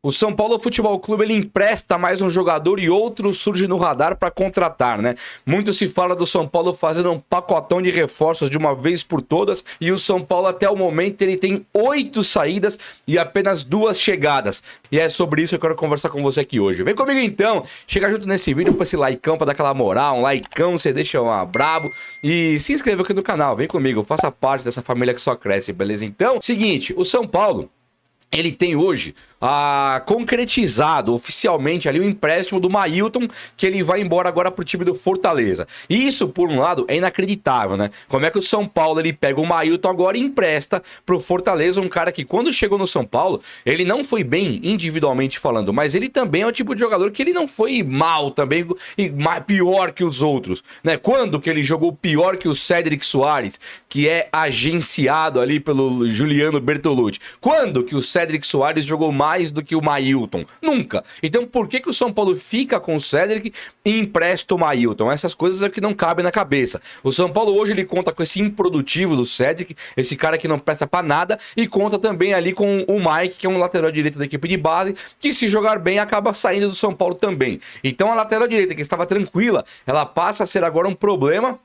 O São Paulo Futebol Clube, ele empresta mais um jogador e outro surge no radar para contratar, né? Muito se fala do São Paulo fazendo um pacotão de reforços de uma vez por todas, e o São Paulo até o momento ele tem 8 saídas e apenas 2 chegadas. E é sobre isso que eu quero conversar com você aqui hoje. Vem comigo então, chega junto nesse vídeo para esse likeão, para dar aquela moral, um likeão, você deixa brabo e se inscreva aqui no canal, vem comigo, faça parte dessa família que só cresce, beleza? Então, seguinte, o São Paulo, ele tem hoje concretizado oficialmente ali o empréstimo do Mailton, que ele vai embora agora pro time do Fortaleza. E isso, por um lado, é inacreditável, né? Como é que o São Paulo, ele pega o Mailton agora e empresta pro Fortaleza, um cara que quando chegou no São Paulo, ele não foi bem individualmente falando, mas ele também é o tipo de jogador que ele não foi mal também, e pior que os outros, né? Quando que ele jogou pior que o Cédric Soares, que é agenciado ali pelo Juliano Bertolucci? Quando que o Cédric Soares jogou mais do que o Mailton? Nunca. Então por que o São Paulo fica com o Cédric e empresta o Mailton? Essas coisas é que não cabem na cabeça. O São Paulo hoje ele conta com esse improdutivo do Cédric, esse cara que não presta pra nada, e conta também ali com o Mike, que é um lateral direito da equipe de base, que se jogar bem acaba saindo do São Paulo também. Então a lateral direita, que estava tranquila, ela passa a ser agora um problema.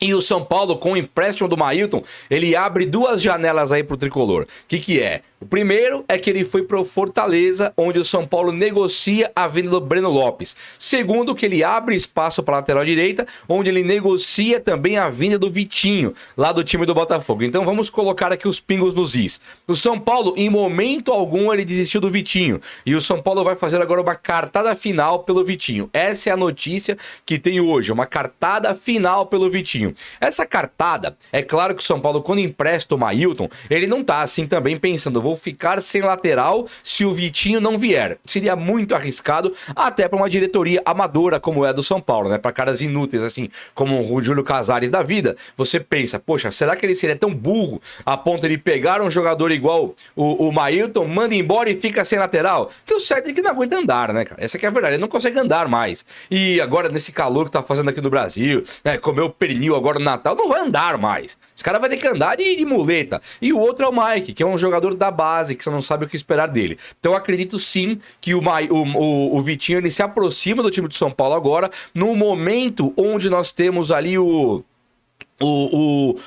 E o São Paulo, com o empréstimo do Mailton, ele abre 2 janelas aí pro tricolor. O que é? O primeiro é que ele foi pro Fortaleza, onde o São Paulo negocia a vinda do Breno Lopes. Segundo, que ele abre espaço para lateral direita, onde ele negocia também a vinda do Vitinho, lá do time do Botafogo. Então vamos colocar aqui os pingos nos is. O São Paulo, em momento algum, ele desistiu do Vitinho. E o São Paulo vai fazer agora uma cartada final pelo Vitinho. Essa é a notícia que tem hoje, uma cartada final pelo Vitinho. Essa cartada, é claro que o São Paulo, quando empresta o Mailton, ele não tá assim também pensando, vou ficar sem lateral se o Vitinho não vier. Seria muito arriscado, até para uma diretoria amadora como é a do São Paulo, né? Para caras inúteis assim, como o Júlio Casares da vida, você pensa, poxa, será que ele seria tão burro a ponto de pegar um jogador igual o Mailton, manda embora e fica sem lateral? Que o Cédric não aguenta andar, né, cara? Essa que é a verdade, ele não consegue andar mais. E agora, nesse calor que tá fazendo aqui no Brasil, né, comeu pernil agora no Natal, não vai andar mais. Esse cara vai ter que andar de muleta. E o outro é o Mike, que é um jogador da base, que você não sabe o que esperar dele. Então eu acredito sim que o Vitinho, ele se aproxima do time de São Paulo agora, no momento onde nós temos ali o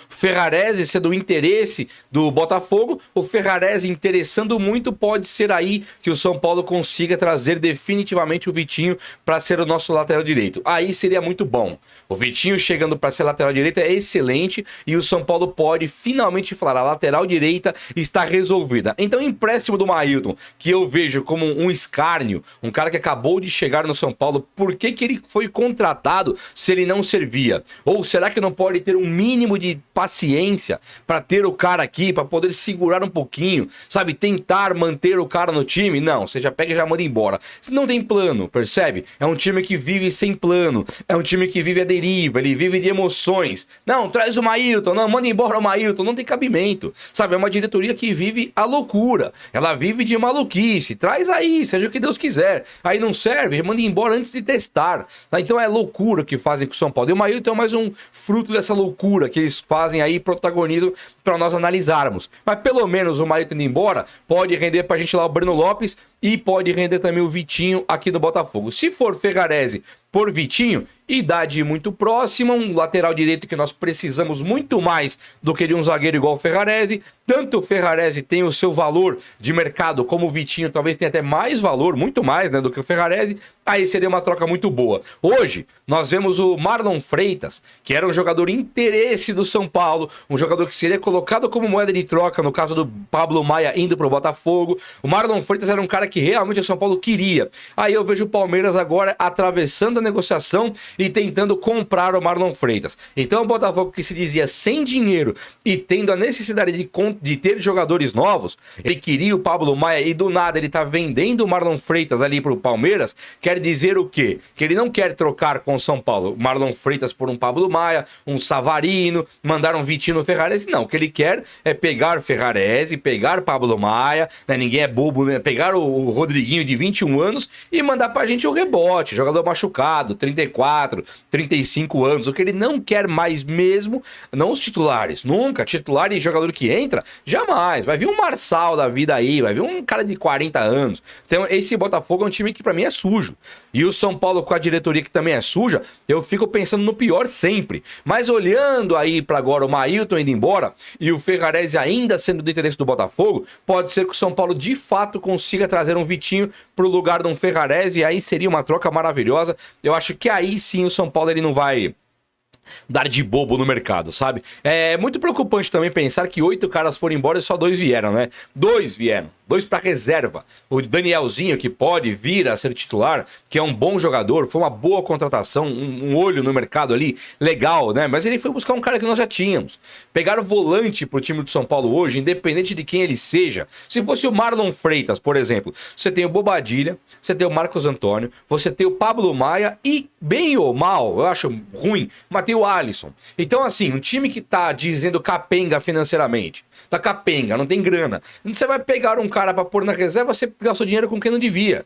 Ferrarese sendo o interesse do Botafogo. O Ferrarese interessando muito, pode ser aí que o São Paulo consiga trazer definitivamente o Vitinho para ser o nosso lateral direito. Aí seria muito bom. O Vitinho chegando para ser lateral direito é excelente, e o São Paulo pode finalmente falar, a lateral direita está resolvida. Então o empréstimo do Mailton, que eu vejo como um escárnio, um cara que acabou de chegar no São Paulo, por que ele foi contratado se ele não servia? Ou será que não pode ter um mínimo de paciência para ter o cara aqui, para poder segurar um pouquinho, sabe? Tentar manter o cara no time? Não, você já pega e já manda embora. Não tem plano, percebe? É um time que vive sem plano, é um time que vive a deriva, ele vive de emoções. Não, traz o Mailton, não, manda embora o Mailton, não tem cabimento, sabe? É uma diretoria que vive a loucura, ela vive de maluquice, traz aí, seja o que Deus quiser. Aí não serve, manda embora antes de testar. Então é loucura que fazem com o São Paulo. E o Mailton é mais um fruto dessa loucura que eles fazem aí, protagonizam para nós analisarmos. Mas pelo menos o Mailton indo embora pode render pra gente lá o Breno Lopes e pode render também o Vitinho aqui do Botafogo. Se for Ferrarese por Vitinho, idade muito próxima, um lateral direito que nós precisamos muito mais do que de um zagueiro igual o Ferrarese. Tanto o Ferrarese tem o seu valor de mercado, como o Vitinho talvez tenha até mais valor, muito mais, né, do que o Ferrarese. Aí seria uma troca muito boa. Hoje, nós vemos o Marlon Freitas, que era um jogador interesse do São Paulo, um jogador que seria colocado como moeda de troca no caso do Pablo Maia indo pro Botafogo. O Marlon Freitas era um cara que realmente o São Paulo queria. Aí eu vejo o Palmeiras agora atravessando a negociação e tentando comprar o Marlon Freitas. Então o Botafogo, que se dizia sem dinheiro e tendo a necessidade de ter jogadores novos, ele queria o Pablo Maia e do nada ele tá vendendo o Marlon Freitas ali pro Palmeiras, quer dizer o quê? Que ele não quer trocar com o São Paulo Marlon Freitas por um Pablo Maia, um Savarino, mandar um Vitinho Ferrarese. Não, o que ele quer é pegar Ferrarese, pegar Pablo Maia, né? Ninguém é bobo, né? Pegar o o Rodriguinho de 21 anos e mandar pra gente o rebote, jogador machucado, 34, 35 anos, o que ele não quer mais mesmo, não os titulares, nunca, titular e jogador que entra, jamais, vai vir um Marçal da vida aí, vai vir um cara de 40 anos, então esse Botafogo é um time que pra mim é sujo, e o São Paulo com a diretoria que também é suja, eu fico pensando no pior sempre, mas olhando aí pra agora o Mailton indo embora, e o Ferrarese ainda sendo do interesse do Botafogo, pode ser que o São Paulo de fato consiga trazer um Vitinho pro lugar de um Ferrarese, e aí seria uma troca maravilhosa. Eu acho que aí sim o São Paulo ele não vai dar de bobo no mercado, sabe? É muito preocupante também pensar que 8 caras foram embora e só 2 vieram, né? 2 vieram. 2 para reserva. O Danielzinho, que pode vir a ser titular, que é um bom jogador, foi uma boa contratação, um olho no mercado ali, legal, né? Mas ele foi buscar um cara que nós já tínhamos. Pegar o volante pro time do São Paulo hoje, independente de quem ele seja. Se fosse o Marlon Freitas, por exemplo, você tem o Bobadilha, você tem o Marcos Antônio, você tem o Pablo Maia e, bem ou mal, eu acho ruim, mas tem o Alisson. Então, assim, um time que tá dizendo capenga financeiramente, tá capenga, não tem grana. Você vai pegar um cara pra pôr na reserva, você gastou dinheiro com quem não devia.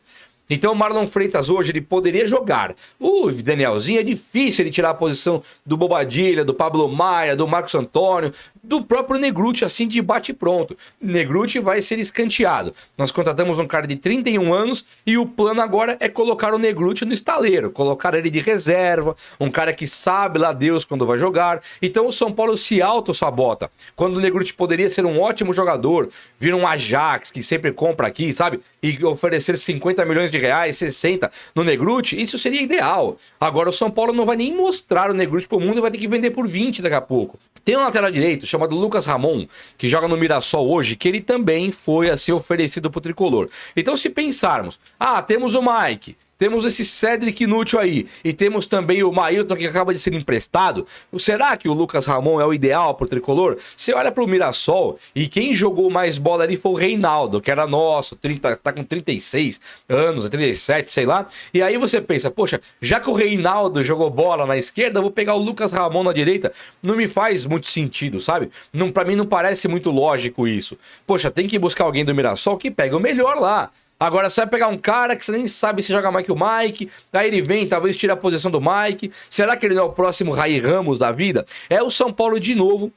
Então o Marlon Freitas hoje, ele poderia jogar. O Danielzinho é difícil ele tirar a posição do Bobadilha, do Pablo Maia, do Marcos Antônio, do próprio Negrutti, assim de bate pronto. Negrutti vai ser escanteado. Nós contratamos um cara de 31 anos e o plano agora é colocar o Negrutti no estaleiro, colocar ele de reserva, um cara que sabe lá Deus quando vai jogar. Então o São Paulo se auto-sabota. Quando o Negrutti poderia ser um ótimo jogador, vir um Ajax que sempre compra aqui, sabe? E oferecer 50 milhões de reais, 60 no Negrutti, isso seria ideal. Agora o São Paulo não vai nem mostrar o Negrutti pro mundo e vai ter que vender por 20 daqui a pouco. Tem um lateral direito chamado Lucas Ramon, que joga no Mirassol hoje, que ele também foi a ser oferecido pro Tricolor. Então se pensarmos, temos o Mike, temos esse Cedric inútil aí, e temos também o Mailton que acaba de ser emprestado. Será que o Lucas Ramon é o ideal pro Tricolor? Você olha pro Mirassol, e quem jogou mais bola ali foi o Reinaldo, que era nosso, tá com 36 anos, 37, sei lá. E aí você pensa, poxa, já que o Reinaldo jogou bola na esquerda, eu vou pegar o Lucas Ramon na direita. Não me faz muito sentido, sabe? Não, pra mim não parece muito lógico isso. Poxa, tem que buscar alguém do Mirassol que pega o melhor lá. Agora você vai pegar um cara que você nem sabe se joga mais que o Mike, aí ele vem, talvez tire a posição do Mike. Será que ele não é o próximo Raí Ramos da vida? É o São Paulo de novo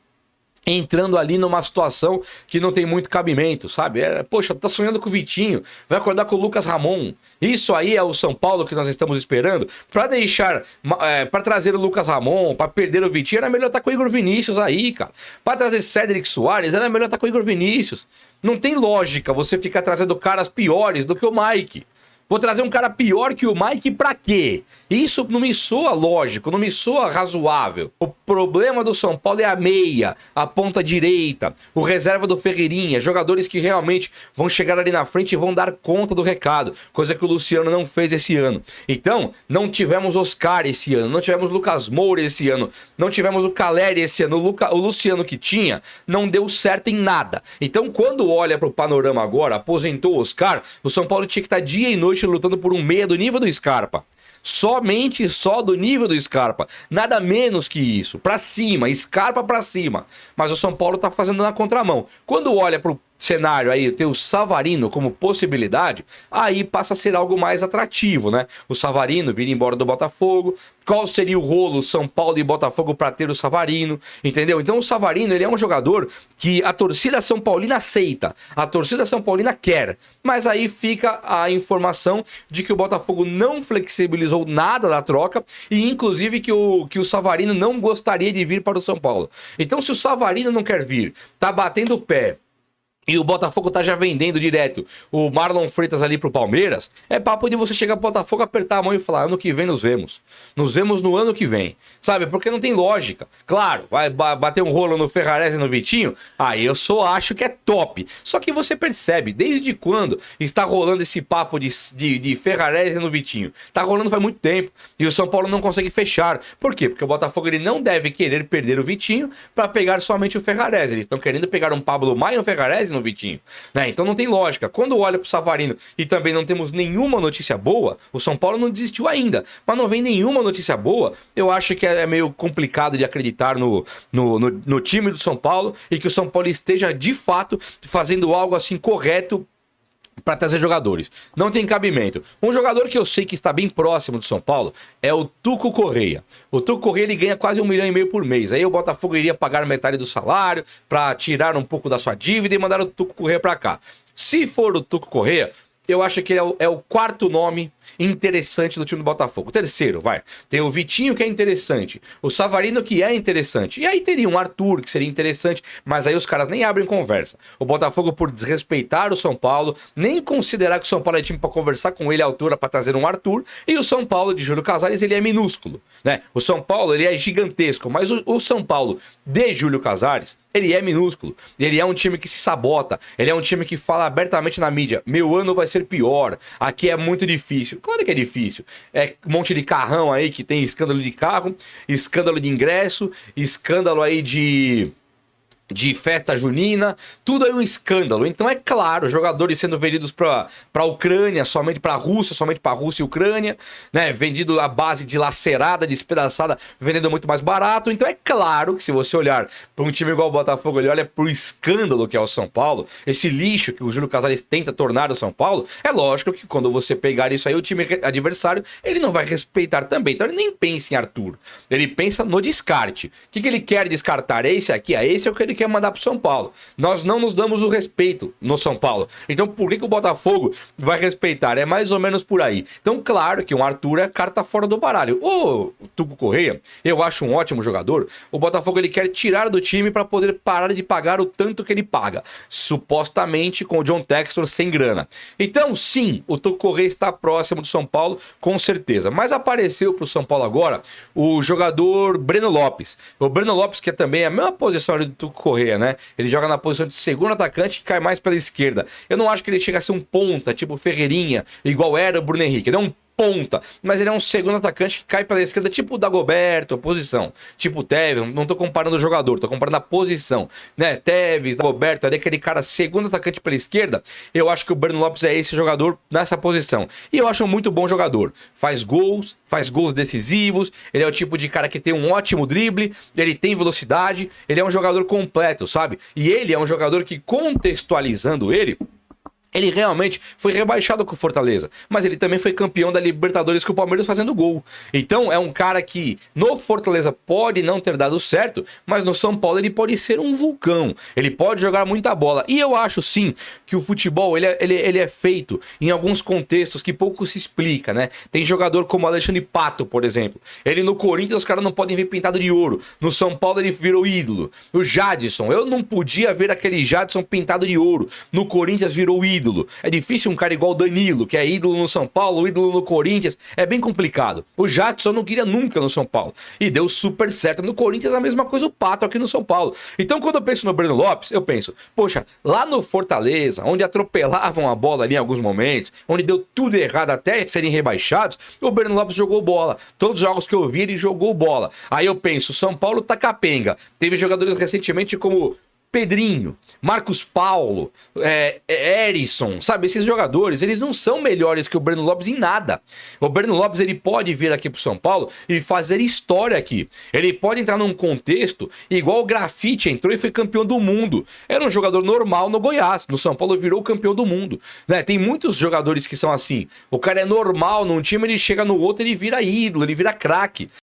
entrando ali numa situação que não tem muito cabimento, sabe? Poxa, tá sonhando com o Vitinho, vai acordar com o Lucas Ramon. Isso aí é o São Paulo que nós estamos esperando. Pra deixar, pra trazer o Lucas Ramon, pra perder o Vitinho, era melhor estar com o Igor Vinícius aí, cara. Pra trazer Cedric Soares, era melhor estar com o Igor Vinícius. Não tem lógica você ficar trazendo caras piores do que o Mike. Vou trazer um cara pior que o Mike pra quê? Isso não me soa lógico, não me soa razoável. O problema do São Paulo é a meia, a ponta direita, o reserva do Ferreirinha, jogadores que realmente vão chegar ali na frente e vão dar conta do recado, coisa que o Luciano não fez esse ano. Então, não tivemos Oscar esse ano, não tivemos Lucas Moura esse ano, não tivemos o Caleri esse ano, o Luciano que tinha, não deu certo em nada. Então, quando olha pro panorama agora, aposentou o Oscar, o São Paulo tinha que estar dia e noite lutando por um meia do nível do Scarpa. Somente só do nível do Scarpa. Nada menos que isso. Pra cima, Scarpa pra cima. Mas o São Paulo tá fazendo na contramão. Quando olha pro cenário aí, ter o Savarino como possibilidade, aí passa a ser algo mais atrativo, né? O Savarino vir embora do Botafogo, qual seria o rolo São Paulo e Botafogo para ter o Savarino, entendeu? Então o Savarino, ele é um jogador que a torcida São Paulina aceita, a torcida São Paulina quer, mas aí fica a informação de que o Botafogo não flexibilizou nada da troca e inclusive que o Savarino não gostaria de vir para o São Paulo. Então se o Savarino não quer vir, tá batendo o pé, e o Botafogo tá já vendendo direto o Marlon Freitas ali pro Palmeiras, é papo de você chegar pro Botafogo, apertar a mão e falar, ano que vem nos vemos. Nos vemos no ano que vem. Sabe? Porque não tem lógica. Claro, vai bater um rolo no Ferrarese e no Vitinho, aí eu só acho que é top. Só que você percebe, desde quando está rolando esse papo de Ferrarese no Vitinho? Tá rolando faz muito tempo. E o São Paulo não consegue fechar. Por quê? Porque o Botafogo ele não deve querer perder o Vitinho para pegar somente o Ferrarese. Eles estão querendo pegar um Pablo Maia e um Ferrarese no Vitinho, né? Então não tem lógica. Quando olha pro Savarino e também não temos nenhuma notícia boa, o São Paulo não desistiu ainda, mas não vem nenhuma notícia boa, eu acho que é meio complicado de acreditar no time do São Paulo e que o São Paulo esteja de fato fazendo algo assim correto para trazer jogadores. Não tem cabimento. Um jogador que eu sei que está bem próximo do São Paulo é o Tuco Correia. O Tuco Correia ele ganha quase 1,5 milhão por mês. Aí o Botafogo iria pagar metade do salário para tirar um pouco da sua dívida e mandar o Tuco Correia para cá. Se for o Tuco Correia, eu acho que ele é o quarto nome interessante do time do Botafogo. O terceiro, vai. Tem o Vitinho, que é interessante. O Savarino, que é interessante. E aí teria um Arthur, que seria interessante. Mas aí os caras nem abrem conversa. O Botafogo, por desrespeitar o São Paulo, nem considerar que o São Paulo é time para conversar com ele à altura para trazer um Arthur. E o São Paulo de Júlio Casares, ele é minúsculo, né? O São Paulo, ele é gigantesco. Mas o São Paulo de Júlio Casares, ele é minúsculo. Ele é um time que se sabota. Ele é um time que fala abertamente na mídia: meu ano vai ser pior. Aqui é muito difícil. Claro que é difícil. É um monte de carrão aí que tem escândalo de carro, escândalo de ingresso, escândalo aí de festa junina, tudo é um escândalo. Então é claro, jogadores sendo vendidos para a Ucrânia, somente para a Rússia e Ucrânia, né? Vendido à base de lacerada, despedaçada, vendendo muito mais barato. Então é claro que se você olhar para um time igual o Botafogo, ele olha para o escândalo que é o São Paulo, esse lixo que o Júlio Casares tenta tornar o São Paulo, é lógico que quando você pegar isso aí, o time adversário, ele não vai respeitar também. Então ele nem pensa em Arthur, ele pensa no descarte. O que ele quer descartar? É esse aqui? Esse é o que ele quer mandar pro São Paulo. Nós não nos damos o respeito no São Paulo. Então por que o Botafogo vai respeitar? É mais ou menos por aí. Então claro que um Arthur é carta fora do baralho. O Tuco Correia, eu acho um ótimo jogador. O Botafogo ele quer tirar do time para poder parar de pagar o tanto que ele paga. Supostamente com o John Textor sem grana. Então sim, o Tuco Correia está próximo do São Paulo, com certeza. Mas apareceu pro São Paulo agora o jogador Breno Lopes. O Breno Lopes, que é também a mesma posição ali do Tuco Correia, né? Ele joga na posição de segundo atacante e cai mais pela esquerda. Eu não acho que ele chega a ser um ponta, tipo Ferreirinha, igual era o Bruno Henrique. Ele é um ponta, mas ele é um segundo atacante que cai pela esquerda, tipo o Dagoberto, a posição. Tipo o Tevez, não tô comparando o jogador, tô comparando a posição, né? Tevez, Dagoberto, ali aquele cara segundo atacante pela esquerda. Eu acho que o Breno Lopes é esse jogador nessa posição. E eu acho um muito bom jogador. Faz gols decisivos, ele é o tipo de cara que tem um ótimo drible, ele tem velocidade, ele é um jogador completo, sabe? E ele é um jogador que, contextualizando ele realmente foi rebaixado com o Fortaleza, mas ele também foi campeão da Libertadores com o Palmeiras fazendo gol. Então é um cara que no Fortaleza pode não ter dado certo, mas no São Paulo ele pode ser um vulcão. Ele pode jogar muita bola. E eu acho sim que o futebol ele é feito em alguns contextos que pouco se explica, né? Tem jogador como Alexandre Pato, por exemplo. Ele no Corinthians os caras não podem ver pintado de ouro. No São Paulo ele virou ídolo. O Jadson, eu não podia ver aquele Jadson pintado de ouro. No Corinthians virou ídolo. É difícil um cara igual o Danilo, que é ídolo no São Paulo, ídolo no Corinthians. É bem complicado. O Jadson não queria nunca no São Paulo. E deu super certo. No Corinthians a mesma coisa o Pato aqui no São Paulo. Então quando eu penso no Breno Lopes, eu penso, poxa, lá no Fortaleza, onde atropelavam a bola ali em alguns momentos, onde deu tudo errado até serem rebaixados, o Breno Lopes jogou bola. Todos os jogos que eu vi ele jogou bola. Aí eu penso, São Paulo tá capenga. Teve jogadores recentemente como Pedrinho, Marcos Paulo, Erisson, sabe? Esses jogadores, eles não são melhores que o Breno Lopes em nada. O Breno Lopes, ele pode vir aqui pro São Paulo e fazer história aqui. Ele pode entrar num contexto igual o Grafite entrou e foi campeão do mundo. Era um jogador normal no Goiás. No São Paulo virou campeão do mundo, né? Tem muitos jogadores que são assim. O cara é normal num time, ele chega no outro, ele vira ídolo, ele vira craque.